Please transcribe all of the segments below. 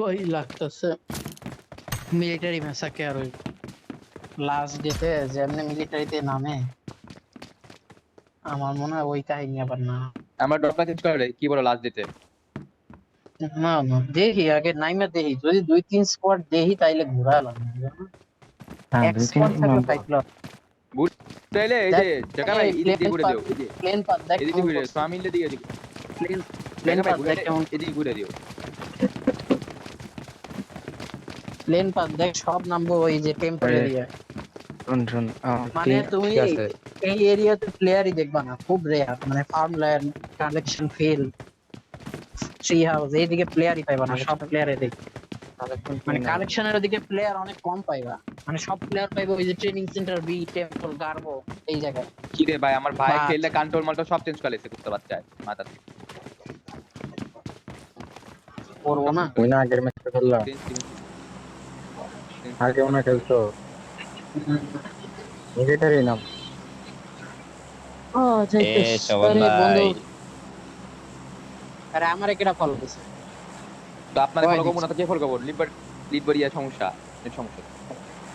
ওই লাগতেছে military massacre ওই লাস্ট ডেতে যেমনি মিলিটারিতে নামে আমার মনে হয় ওই কাহিনী আবার না। আমরা ড্রপটা চেঞ্জ করে কি বলো লাস্ট দিতে? না না দেখি আগে নাইমা দেখি, যদি 2-3 স্কোয়াড দেখি তাইলে ঘুরা লাগবে। হ্যাঁ এক 2-3 স্কোয়াড থাকলে নম্বর। Fight loss. বুঝলে এই যে দেখ জায়গা ভাই এদিক দিয়ে প্লেন ঘুরে পাত, দিও, এই যে প্লেন পাত দেখ এদিক দিয়ে কেমন ঘুরে দিও, করছে। সামিল দিয়ে এদিকে প্লেন প্লেন জায়গা ভাই পাত ঘুরে দেখ কেমন, এদিকে ঘুরে দিও। প্লেন পাত দেখ সব নামবো ওই যে টেম্পোরারি। শুন মানে তুমি ঠিক আছে। এই এরিয়াতে প্লেয়ারই দেখবা না, খুব রেয়ার। মানে farmland, collection field, tree house এইদিকে প্লেয়ারই পাইবা না, সব প্লেয়ারে দেখ। মানে কালেকশনের ওদিকে প্লেয়ার অনেক কম পাইবা, মানে সব প্লেয়ার পাইবা ওই যে ট্রেনিং সেন্টার, বি টেম্পল, গার্বো এই জায়গায়। কি রে ভাই আমার ভাই বাট খেললে কন্ট্রোল মাল্টো সব চেঞ্জ করে লেছে করতে বাচ্চা মাথা থেকে করবো না। তুই না আগের ম্যাচটা খেললা, আগে মনে হয় খেলছো মিলিটারি নাম। ও যাইতেস শোভন আরে বন্ধু, ভাই। আরে আমারে কেডা ফলো দিছে? তো আপনাদের ফলো করবো না তো কে ফলো করবো? লিডবার ইয়া সমস্যা, নেট সমস্যা।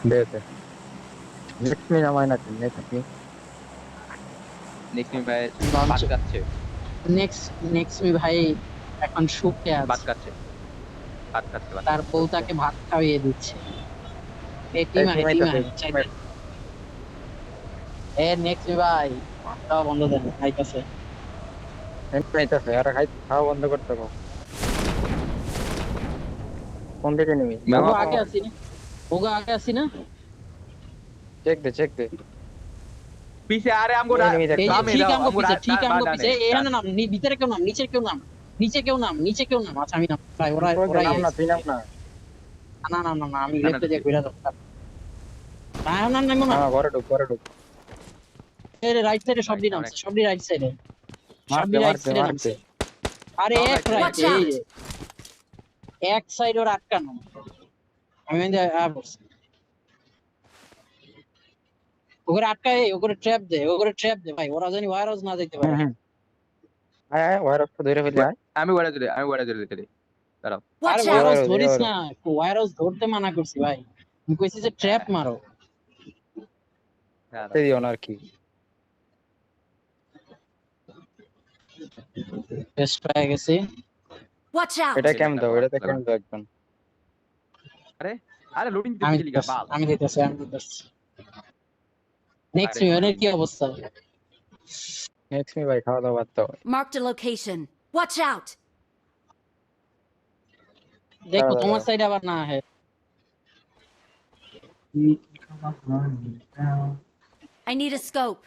দে নেক্সট মি নামাই না তুই নেক্সট মি। নেক্সট ভাই লঞ্চ বাত কাটছে, নেক্সট মি ভাই এখন সুখে বাত আছে, কাটছে, বাত কাটছে, বাত তার বউ তাকে ভাত খাইয়ে দিচ্ছে। এই টিম আহে চাইতে। এ নেক্সট মি ভাই খাওয়া বন্ধ দেন আইতাছে। এমনিতেছে আর খাওয়া বন্ধ করতে কও। কোন দিকে নিবি? ওগো আগে আসি না, ওগো আগে আসি না। চেক দে পিছে আরে আমগো Enemy দেখো। এই যে রামে ঠিক দাও আমগো আমগো পিছে, ঠিক আমগো বাদানে পিছে। এখানে নাম, ভিতরে কেউ নাম, নিচে কেউ নাম, নিচে কেউ নাম, নিচে কেউ নাম। আচ্ছা আমি নাম ভাই, ওরা ওরাই নাম না আছে। তুই নাম না। না না না না আমি না, না, লেফটে দিয়ে ঘুরে যাবো। না না না না, হ্যাঁ ঘরে ঢুক। এই রাইট সাইডে সবডি নামছে, সবডি রাইট সাইডে, সবডি মারতে রাইট সাইডে মারতে নামছে। আরে সব এক right রাইট side। এই যে এক সাইড ওর আটকানো। আমি বলছি ওকে আটকায়, ওকে ট্র্যাপ দে ভাই, ওরা জানি ওয়ার হাউস না যেতে পারে। আয় ওয়ার অফ ধরে ফেলে আয়। আমি ওড়া দিতে দাঁড়াও। আরে Watch ওয়ার out! হাউস Warehouse, ধরিস warehouse। না, ওয়ার হাউস ধরতে মানা করছি ভাই। আমি কইছি যে ট্র্যাপ মারো। তে দিও না আর কি। টেস্ট হয়ে গেছে। Watch out! এটা কেমন দাও, এটাতে কেমন দাও একজন। আরে আরে লোডিং আমি দিতে লিগা বাল। দিতেছি। নেক্সট মিনিটের কি অবস্থা? নেক্সট মি ভাই খাওয়া দাওয়া বাদ দাও। Marked a location. Watch out! দেখো তোমার সাইড আবার না হয়। I need a scope.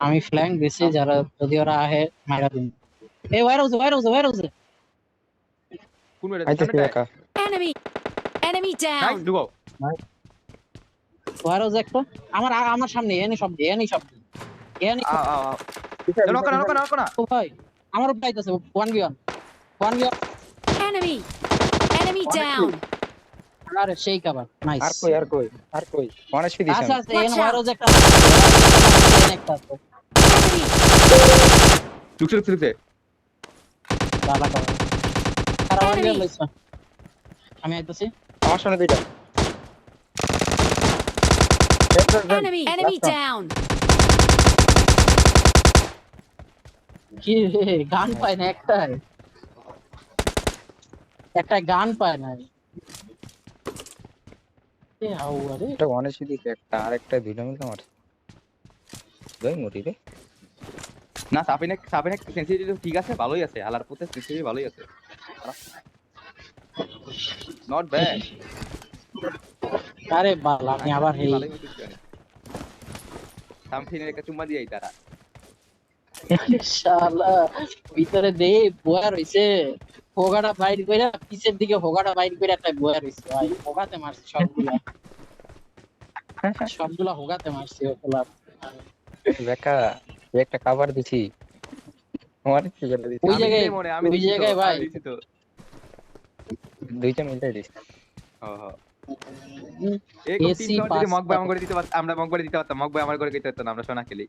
আমি ফ্ল্যাঙ্ক দিছি, যারা যদি ওরা আহে মারা দিন। এই ওয়ার হাউস কোন ওড়া আইতেছি সামনেটা? একা। Enemy! Enemy nice down! ঢুকো। ওয়ার হাউস একটা আমার সামনে এনে সব নক না। ও ভাই আমার উপর আইতাছে 1v1 Enemy! Enemy down! আরে সেই কভার নাইস। আর কই অনেক স্পিড দিছেন। আচ্ছা এনে Watch ওয়ার out! হাউস একটা আছে। Enemy! ঢুকছে। দাদা কভার আর ওয়ান Enemy! লইছ। আমি আইতাছি। আমার সামনে দুইটা। Enemy! Enemy down! কি রে গান পায় না একটা গান পায় না। এ আউ আরে এটা অনেক স্পিড দিছে একটা, আরেকটা দুইটা মিলে মারছে। দই মরি রে। না সাবিনেক সেনসিটিভিটি ঠিক আছে, ভালোই আছে। আলার পুতে সেনসিটিভিটি ভালোই আছে। Not bad. আরে বাল আমি আবার হেই ভালোই হইছে। সামথিনের একটা চুম্মা দিয়েই তারা। শালা ভিতরে দে বয়ার হইছে। ফোগাটা বাইর কইরা পিছের দিকে ফোগাটা বাইর কইরা একটা বয়ার হইছে ভাই। ফোগাতে মারছে সবগুলা ফোগাতে মারছে ওগুলা। বেকা একটা কভার দিছি। আমার কি করে দিছি? ওই জায়গায় আমি ওই জায়গায় ভাই দিছি তো। দুইটা মিলে দিছি। এই এসি টিম যদি পাস মক বাই আমার করে দিতে পারতাম, আমরা মক করে দিতে পারতাম। মক বাই আমার করে দিতে পারতাম না, আমরা সোনা খেলি।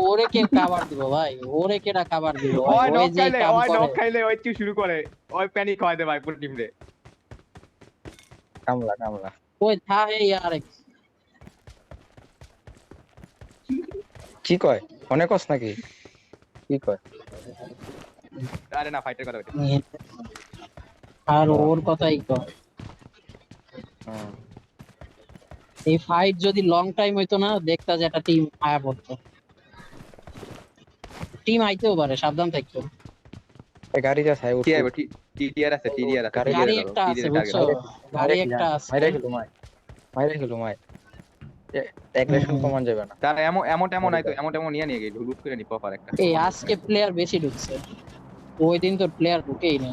ওরে কে কভার দিব ভাই, ওরে কেডা কভার দিব ভাই? ওই ওই নক যে খাইলে কাম ওই করে নক খাইলে ওই কি শুরু করে ওই প্যানিক হয় দে ভাই পুরো টিম রে কামলা কামলা ওই থাকে ইয়ার কি কয় অনেক কস নাকি কি কয় আরে না ফাইটের কথা বলছি আর ওর কথাই কর। হুম। এই ফাইট যদি লং টাইম হইতো না, দেখতা যে একটা টিম আয়া পড়তো। টিম আইতেও পারে, সাবধান থাকতো। এই গাড়ি যা ছাই কি আইবো টিডিআর আছে গাড়ি গাড়ি একটা আছে বুঝছো, গাড়ি একটা আছে। মাইরা গেল মাই অ্যাগ্রেশন কমান যাবে না তার এমন নাই তো এমন নিয়ে গেল লুট করে নি প্রপার একটা এই আজকে প্লেয়ার বেশি ঢুকছে, ওই দিন তো প্লেয়ার ঢুকেই না।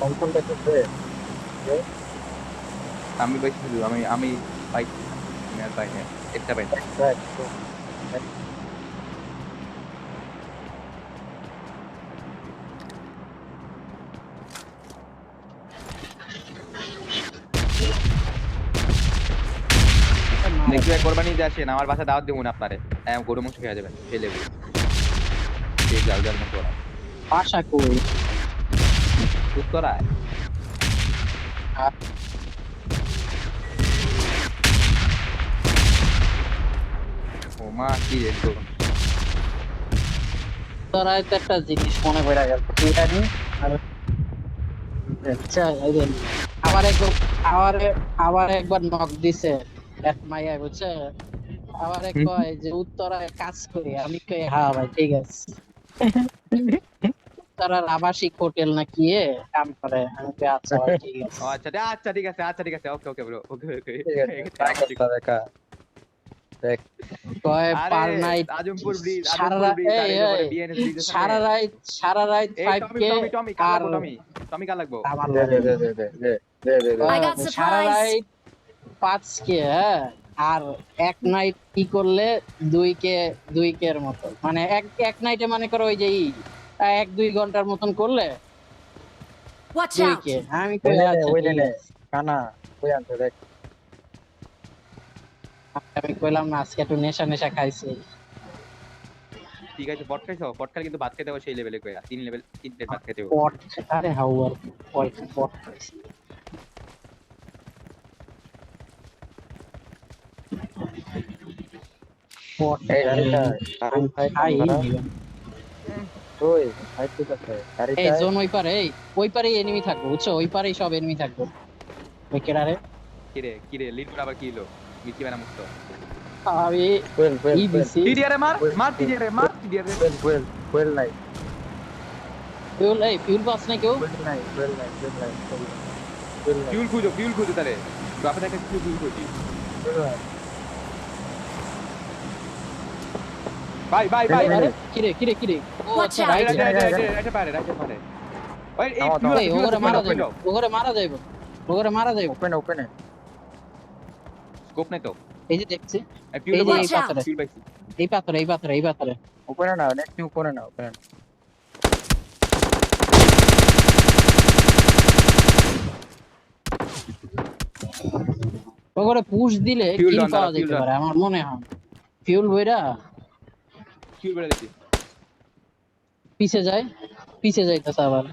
কমফর্টটা করতে আমি বাইক আমি বাইক আমি আর বাইক একটা বাইক দেখি কোরবানি দিয়ে আসেন আমার বাসা দাওয়াত দেবো না আপনারে গরু মাংস খেয়ে যাবেন খেয়ে লেবু এই জাল জাল মতো আশা করি উত্তরায় ও মা কি রে তোরা তো একটা জিনিস মনে পড়ে গেল, কি জানি আর আচ্ছা এই যে আবার একবার নক দিছে এক মাইয়া বুঝছে, আবার এক কয় যে উত্তরায় কাজ করি, আমি কই হ্যাঁ ভাই ঠিক আছে। উত্তরার আবাসিক হোটেল না কি কাম করে, আমি কই আচ্ছা ভাই ঠিক আছে। ও আচ্ছা ঠিক আছে ওকে ব্রো ওকে দেখা দেখ কয় পার আরে নাইট আজমপুর ব্রিজ সারা আজমপুর রাত ব্রিজ আর এই এই বিএনএস ব্রিজ সারা রাত 5k টমি আর টমি কার লাগবো আমার দে I got সারা supplies. রাত 5k আর এক নাইট কি করলে 2k এর মতো, মানে এক নাইটে মানে করো ওই যে 1-2 ঘন্টার মতন করলে Watch 2k। out. আমি কই আচ্ছা ওই ঠিক নে আছে। কানা কই আনতে দেখ আমি কইলাম না আজকে একটু নেশা খাইছি। ঠিক আছে পট খাইছো কিন্তু ভাত খেতে হবে সেই লেভেলে কইরা 3 প্লেট ভাত খেতে হবে পট আরে হাওয়ার পট খাইছি। পট এই গাড়িটা আমি খাই ওই ফাইট করতেছে গাড়িটা এই জোন ওই পারেই এনিমি থাকবে বুঝছো, ওই পারেই সব এনিমি থাকবে। ওই কেডারে কি রে লিড আবার কি হলো মিকি বানা মুক্ত আমি ফুয়েল ই দিছি টিডিআর মার টিডিআর ফুয়েল নাই ফিউল পাস না কেউ। ফুয়েল নাই ফিউল খুঁজো তারে বাপে একটা ফিউল খুঁজি ভাই আরে কিরে ও Watch আচ্ছা out. রাইট রাইটে পারে ওই এই এই ওরে মারা যাইবো ওপেনে স্কোপ নাই তো এই যে দেখছি এই ফিউল এই যে Watch out. ফিউল পাইছি এই পাথরে ওপেনে না নেক্সট উপরে না ওপেনে ওরে পুশ দিলে Fuel কিল down, পাওয়া fuel যেতে down. পারে আমার মনে হয়। ফিউল বইরা ফিউল বেড়ে দিছি পিছে যাইতেছে আবার।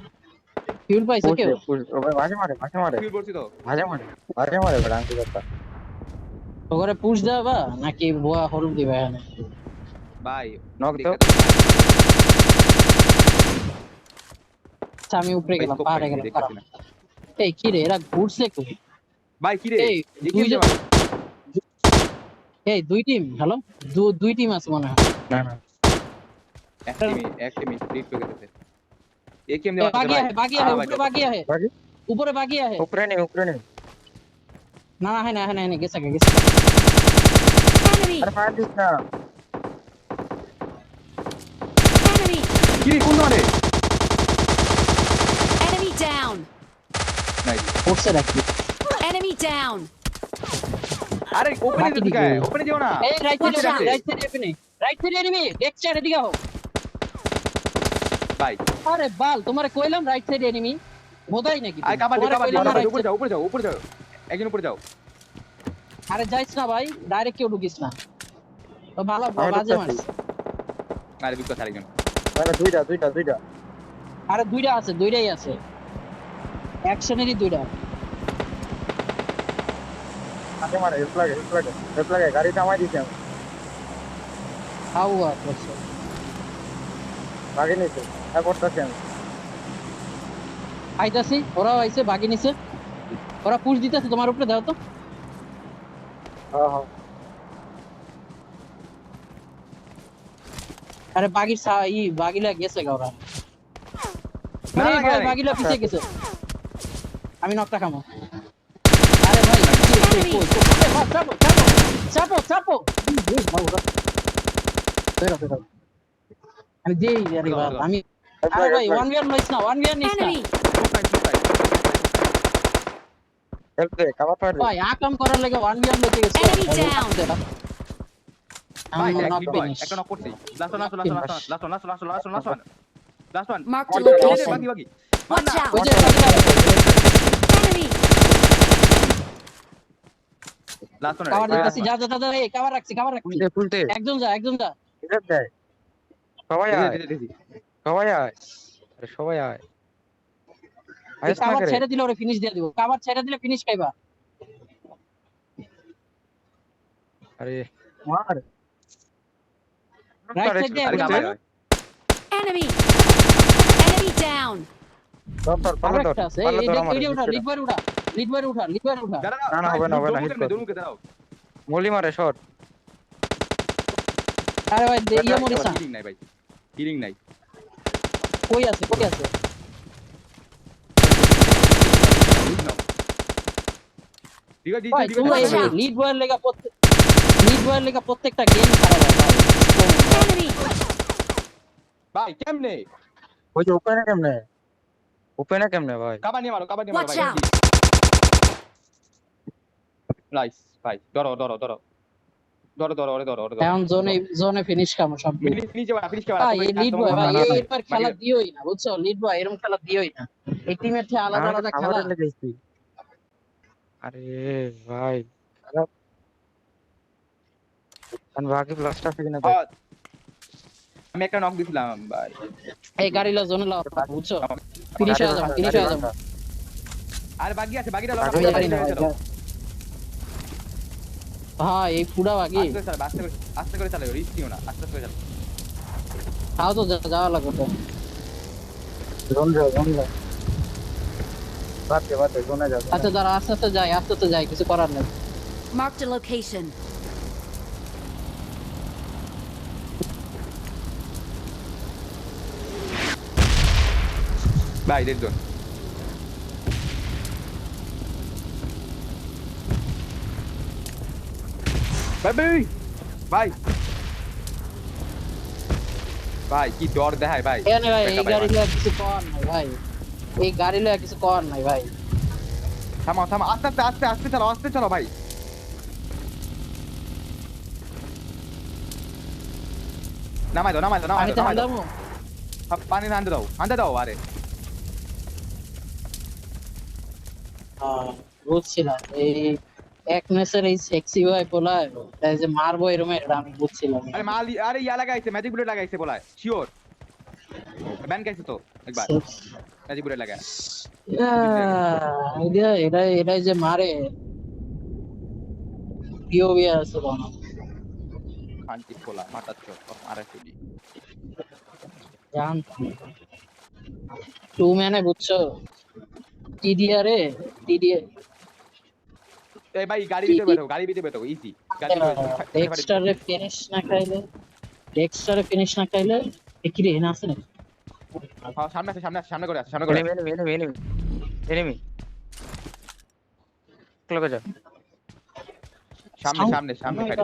ফিউল পাইছে কেউ? ওপরে মাঝে মারে ফিউল পড়ছি তো মাঝে মারে বড় আঙ্কি কথা ওরে পুশ দেবা নাকি বোয়া হলুদ দিবা এখানে? ভাই নক দাও আচ্ছা, আমি উপরে গেলাম, পাহাড়ে গেলাম। দেখতেছি না এই কি রে এরা ঘুরছে কই? ভাই কি রে এই দেখি দুই টিম হ্যালো দুই টিম আছে মনে হয়। না এক টিম লিড করে গেছে একেম এ, দেওয়া বাগি আহে উপরে বাগি আহে উপরে নেই না গেছে Enemy. আরে ফায়ার দিস না Enemy. কি রে কোন ধরে Enemy down. নাইস পড়ছে রাখি। Enemy down. আরে ওপেনে বাকি দিকে দিকে। ওপেনে যেও না এই রাইট Watch out. সাইডে এনিমি নেক্সট সাইডে দিকে হও। ভাই আরে বাল তোমারে কইলাম রাইট সাইডে এনিমি। বোধাই নাকি আয় তুমি? কাবার তোমারে কইলাম না right উপরে side। যাও উপরে যাও উপরে যাও একজন উপরে যাও আরে যাইস না ভাই, ডাইরেক্ট কেউ ঢুকিস না। তো ভালো আমি বাজে ঢুকতেছি। মারছিস। আরে বিকজ আরেকজন মানে দুইটা আরে দুইটা আছে, দুইটাই আছে, অ্যাকশনেরই দুইটা। আগে মারে হেল্প লাগে গাড়ি থামাই দিছি আমি হাউ করছে। আগে নিচে করতেছি আমি আইতাছি, ওরাও আইছে, বাগি নিছে, ওরা পুশ দিতেছে তোমার উপরে, দাও তো। হ্যাঁ আরে বাগিলা গেছে গা ওরা। না, আরে না, ভাই না, বাগিলা পিছে গেছে, আমি নকটা খামো। আরে ভাই Enemy! চাপো আমি দেই আরে বাপ আমি। আরে ভাই 1v1 লইছ না, 1v1 নিস না Enemy! হেল্প দে কাবার পার দে ভাই, আকাম করার লাগে 1v1 লইতে গেছে। Enemy down! ভাই I'm not এক বয় finished. একটা নক করছি last one Marked a location. বাকি Watch out! ওই যে বাগিলা Enemy! লাস্ট ওয়ান কভার দিতেছি, যা এই কভার রাখছি ফুলতে একজন যা হেল্প দে সবাই আয় আরে সবাই আয় আইস না কভার করে ছেড়ে দিলে ওরে ফিনিশ দিয়ে দিব, কভার ছেড়ে দিলে ফিনিশ খাইবা। আরে মার রাইট সাইড দিয়ে আরে একদম। কাবার Enemy! Enemy down! ডক্টর পালা আরেকটা আছে, এই এই উঠা, লিডবার উঠা। না হবে না, hit করো। দোনুকে দাও মলি মারে শট আরে ভাই ইয়া মরিস না। হিলিং নাই ভাই হিলিং নাই কই আছে ঠিক আছে ভাই তোমরা Watch out! লিড বয়ের লেগা প্রত্যেকটা গেম খারাপ হয় ভাই। Enemy! ভাই কেমনে ওই যে ওপেনে কেমনে ভাই কাবার নিয়ে মারো Watch ভাই out! নাইস ভাই ধরো এখন জোনে ফিনিশ কাম সব। ফিনিশ ভাই এই লিড বয় ভাই না, না, এইবার খেলা দিওই না, বুঝছো? লিড বয় এরকম খেলা দিওই না, এই টিমের থেকে আলাদা খেলা। খাবারের লেগেছি আরে ভাই খারাপ আমি বাকি প্লাসটা থেকে না আমি একটা নক দিছিলাম ভাই এই গাড়িলা জোনে লাও, বুঝছো? ফিনিশ হয়ে যাবে। আর বাকিটা আমি জানি না ভাই। হ্যাঁ এই পুরা বাকি আস্তে করে চালাও রিস্ক নিও না আস্তে করে চালাও তাও তো যাওয়া লাগবে তো। জোন যাও বাতে জোনে যাও আচ্ছা দাঁড়া, আস্তে যাই, কিছু করার নেই। Marked a location. ভাই রেড জোন ভাই কি ডর দেখায় ভাই এখানে ভাই এই গাড়িলা কিছু করার নাই ভাই, এই গাড়িলা কিছু করার নাই ভাই। থামাও আস্তে চলো ভাই নামাই দাও পানিতে হাত দাও। পানি হান্ডে দাও আরে বুঝছিলাম এই এক ম্যাচের এই সেক্সি ভাই বলায় তাই যে মারবো এরকম এটা আমি বুঝছিলাম। আরে মাল আরে ইয়া লাগাইছে ম্যাজিক বুলেট লাগাইছে বলায় শিওর ব্যান খাইছে তো একবার ম্যাজিক বুলেট লাগায় এটাই যে মারে পিওভি আছে কোন শান্তি খোলা মাতাচ্ছ আরে চুরি জান টু ম্যানে বুঝছো টিডিআর এই ভাই গাড়ি ভিতরে বেরো ইজি ডেক্সটারে ফিনিশ না খাইলে কি রে না আছে না। হ্যাঁ সামনে করে এনিমি ক্লোকে যাও সামনে খাইলে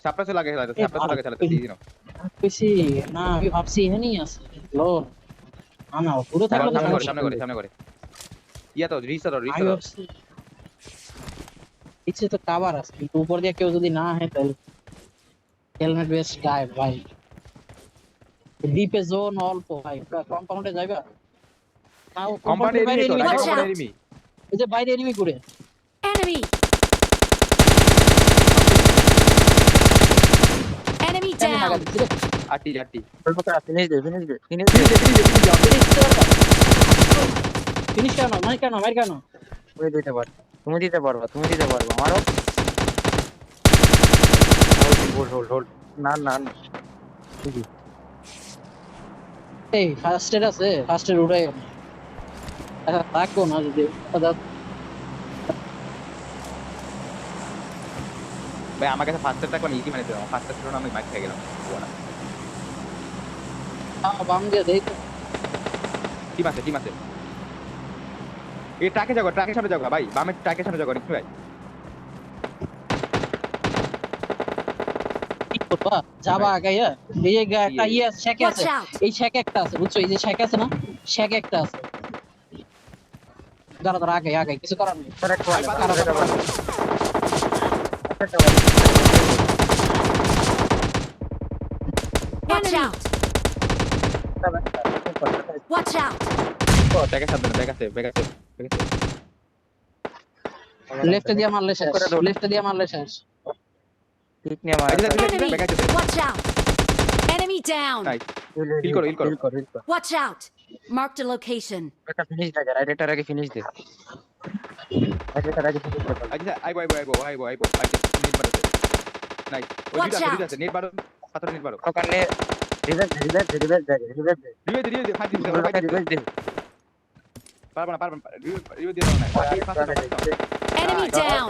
সাপ্রেসর লাগে চালাতে ইজি নাও বেশি না, আমি ভাবছি এখানেই আছে লো না পুরো থাকলে তো সামনে করে ইয়া তো রিস্টার আমি ভাবছি পিছে তো কভার আছে, কিন্তু উপর দিয়ে কেউ যদি না হয় তাহলে হেলমেট বেস্ট গায়েব ভাই। ডিপে জোন অল্প ভাই, কম্পাউন্ডে যাইবা কম্পাউন্ড বাইরে এনিমি তো, enemy right Watch compound out. Enemy. এই যে বাইরে এনিমি করে Enemy. Enemy আমি লাগা down. দিচ্ছি রে আটটি আটটি। ফিনিশ দে ফিনিশ দে ফিনিশ ফিনিশ দে দে ফিনিশ দে ফিনিশ দে। ফিনিশ কেন মার কেন মার কেন তুমি দিতে পারো তুমি দিতে পারবা মারো হোল্ড হোল্ড হোল্ড না না না ঠিকই এই ফার্স্ট এড আছে ফার্স্ট এড উড়াই থাকবো না যদি ভাই আমার কাছে ফার্স্ট টাকা আমি ইজি মানিতে ফার্স্ট ছিল না আমি মাইক খেয়ে গেলাম। বাম দিয়ে দেই তো টিম আছে। এই ট্রাকে যাও ট্রাকের সামনে যাও ভাই, বামের ট্রাকের সামনে যাও রিক্স ভাই। কি করবা যাবা আগাইয়া এই যে একটা ইয়ে আছে শেকে আছে Watch out. এই শেকে একটা আছে বুঝছো এই যে শেকে আছে না শেকে একটা আছে দাঁড়া দাঁড়া আগে আগে কিছু করার নেই আরেকটা ভাই, ওয়ান পাতা দাও। আরেকটা one Watch out. Watch out. ট্রাকের সামনে ব্যাগ আছে। লেফটে দিয়ে মারলে শেষ লেফটে দিয়ে মারলে শেষ ঠিক নিয়ে মার Enemy. ব্যাগ আছে। Watch out. Enemy down. Nice. Heal করো, heal করো। হিল কর Watch out. Marked a location. একটা ফিনিশ দে রাইডারটার আগে ফিনিশ দে রাইডারটার আগে ফিনিশ দে আচ্ছা আইবো নেট বাড়াতে। নাইস। ওই Watch দুইটা out. আছে নেট বাড়ো, পাথর নেট বাড়ো। ওখানে রিভাইভ দে রিভাইভ দে ফাইট দিতে ফাইট দিতে। রিভাইভ দে পারবা না রিভাইভ দিতে না। Enemy down.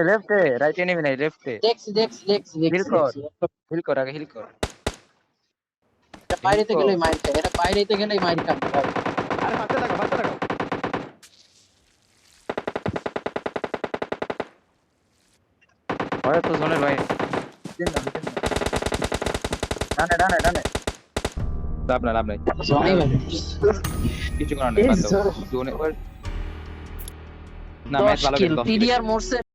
লেফটে রাইট এনিমি নাই লেফটে দেখছি হিল কর হিল কর আগে হিল কর এটা বাইরেতে গেলেই মাইর খায় এটা বাইরেতে গেলেই মাইর খায় আরে ফাস্টে লাগাও। হয় তো জোনের ভাই ডানে লাভ নাই। জনি ভাই কিছু করার নেই বাদ দাও। জোনে না ম্যাচ ভালো কিল করে 10 টিডিআর মোরসে